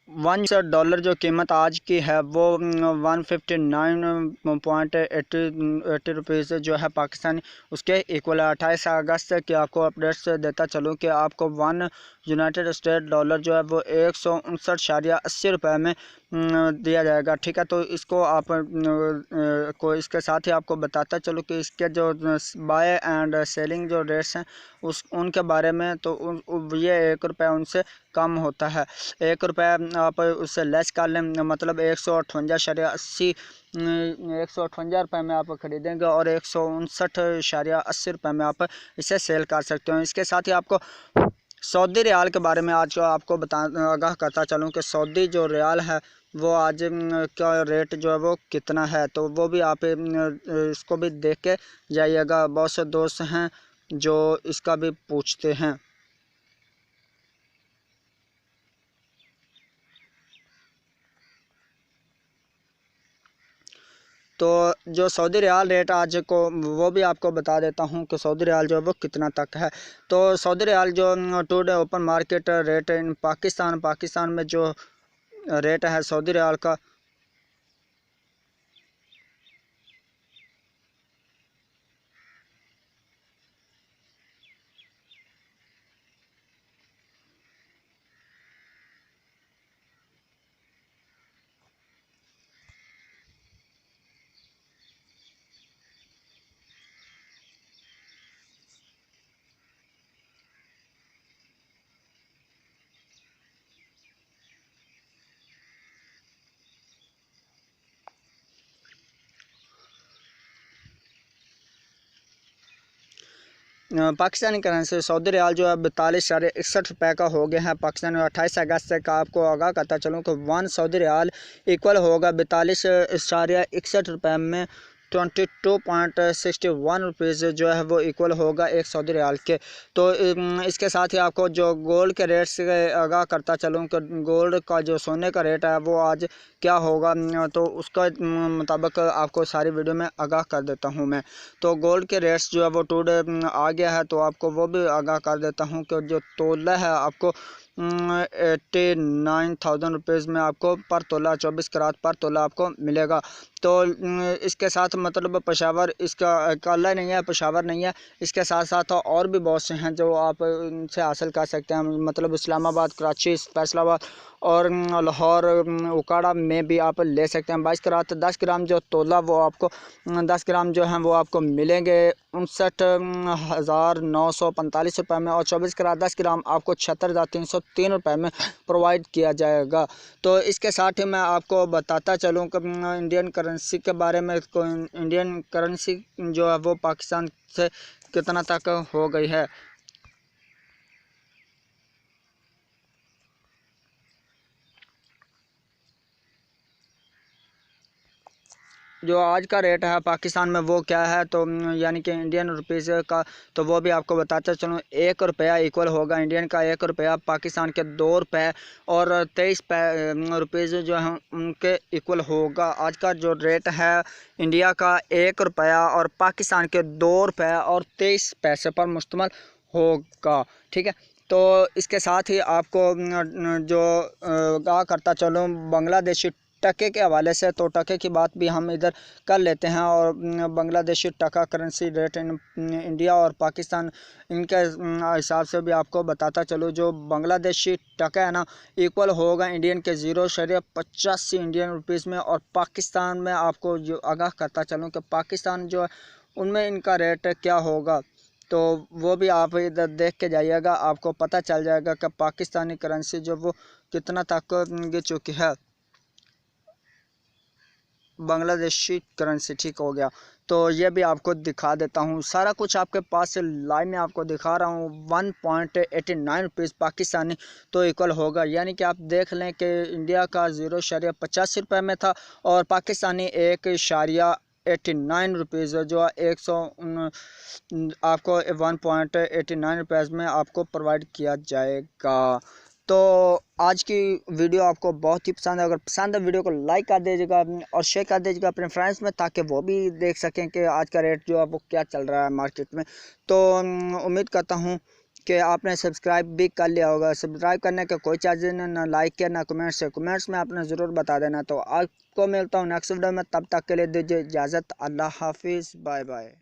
$1 जो कीमत आज की है वो 159.80 रुपीज़ जो है पाकिस्तानी उसके इक्वल है। 28 अगस्त की आपको अपडेट्स देता चलूँ कि आपको $1 जो है वो 159.80 में दिया जाएगा। ठीक है, तो इसको आप को इसके साथ ही आपको बताता चलो कि इसके जो बाय एंड सेलिंग जो रेट्स हैं उनके बारे में, तो ये ₹1 उनसे कम होता है। ₹1 आप उससे लेस कर लें, मतलब 158.80 में आप ख़रीदेंगे और 159.80 में आप इसे सेल कर सकते हो। इसके साथ ही आपको सऊदी रियाल के बारे में आज आपको आगाह करता चलूँ कि सऊदी जो रियाल है वो आज का रेट जो है वो कितना है, तो वो भी आप इसको भी देख के जाइएगा। बहुत से दोस्त हैं जो इसका भी पूछते हैं। तो जो सऊदी रियाल रेट आज को वो भी आपको बता देता हूँ कि सऊदी रियाल जो है वो कितना तक है। तो सऊदी रियाल जो today open market rate in Pakistan में जो रेट है सऊदी रियाल का, पाकिस्तानी करेंसी सऊदी रियाल जो है 42.61 का हो गया है पाकिस्तान में। 28 अगस्त तक आपको आगाह करता चलूँ कि 1 सऊदी रियाल इक्वल होगा 42.61 में। 22.61 रुपीज़ जो है वो इक्वल होगा एक सऊदी रियाल के। तो इसके साथ ही आपको जो गोल्ड के रेट से आगाह करता चलूँ कि गोल्ड का जो सोने का रेट है वो आज क्या होगा, तो उसका मुताबिक आपको सारी वीडियो में आगाह कर देता हूँ मैं। तो गोल्ड के रेट्स जो है वो टुडे आ गया है, तो आपको वो भी आगाह कर देता हूँ कि जो तोला है आपको 89,000 रुपीज़ में आपको पर तोला 24 करात पर तोला आपको मिलेगा। तो इसके साथ मतलब पेशावर इसका अकेला नहीं है, पेशावर नहीं है, इसके साथ साथ और भी बहुत से हैं जो आप इनसे हासिल कर सकते हैं। मतलब इस्लामाबाद, कराची, फैसलाबाद और लाहौर, उकाड़ा में भी आप ले सकते हैं। 22 करात 10 ग्राम जो तोला वो आपको 10 ग्राम जो हैं वो आपको मिलेंगे 59,945 में, और 24 करात 10 ग्राम आपको 76,303 रुपये में प्रोवाइड किया जाएगा। तो इसके साथ ही मैं आपको बताता चलूँ कि इंडियन करेंसी के बारे में। इंडियन करेंसी जो है वो पाकिस्तान से कितना तक हो गई है। जो आज का रेट है पाकिस्तान में वो क्या है, तो यानी कि इंडियन रुपीज़ का, तो वो भी आपको बताता चलूँ। ₹1 इक्वल होगा इंडियन का ₹1 पाकिस्तान के ₹2 और 23 रुपीज़ जो है उनके इक्वल होगा। आज का जो रेट है इंडिया का ₹1 और पाकिस्तान के ₹2 और 23 पैसे पर मुश्तमिल होगा। ठीक है, तो इसके साथ ही आपको जो कहा करता चलूँ बांग्लादेशी टके के हवाले से, तो टके की बात भी हम इधर कर लेते हैं। और बांग्लादेशी टका करेंसी रेट इंडिया और पाकिस्तान इनके हिसाब से भी आपको बताता चलूँ। जो बांग्लादेशी टका है ना इक्वल होगा इंडियन के 0.85 इंडियन रुपीज़ में। और पाकिस्तान में आपको जो आगाह करता चलूँ कि पाकिस्तान जो है उनमें इनका रेट क्या होगा, तो वो भी आप इधर देख के जाइएगा, आपको पता चल जाएगा कि पाकिस्तानी करेंसी जो वो कितना तक गिर चुकी है बांग्लादेशी करेंसी। ठीक हो गया, तो ये भी आपको दिखा देता हूँ, सारा कुछ आपके पास से लाइव में आपको दिखा रहा हूँ। 1.89 रुपीज़ पाकिस्तानी तो इक्वल होगा, यानी कि आप देख लें कि इंडिया का 0.85 में था और पाकिस्तानी 1.89 रुपीज़ जो 100 आपको 1.89 रुपीज़ में आपको प्रोवाइड किया जाएगा। तो आज की वीडियो आपको बहुत ही पसंद है, अगर पसंद है वीडियो को लाइक कर दीजिएगा और शेयर कर दीजिएगा अपने फ्रेंड्स में, ताकि वो भी देख सकें कि आज का रेट जो है वो क्या चल रहा है मार्केट में। तो उम्मीद करता हूँ कि आपने सब्सक्राइब भी कर लिया होगा। सब्सक्राइब करने का कोई चार्जेस नहीं, ना लाइक के ना कमेंट्स है। कमेंट्स में आपने ज़रूर बता देना। तो आपको मिलता हूँ नेक्स्ट वीडियो में, तब तक के लिए दीजिए इजाज़त। अल्लाह हाफिज़, बाय बाय।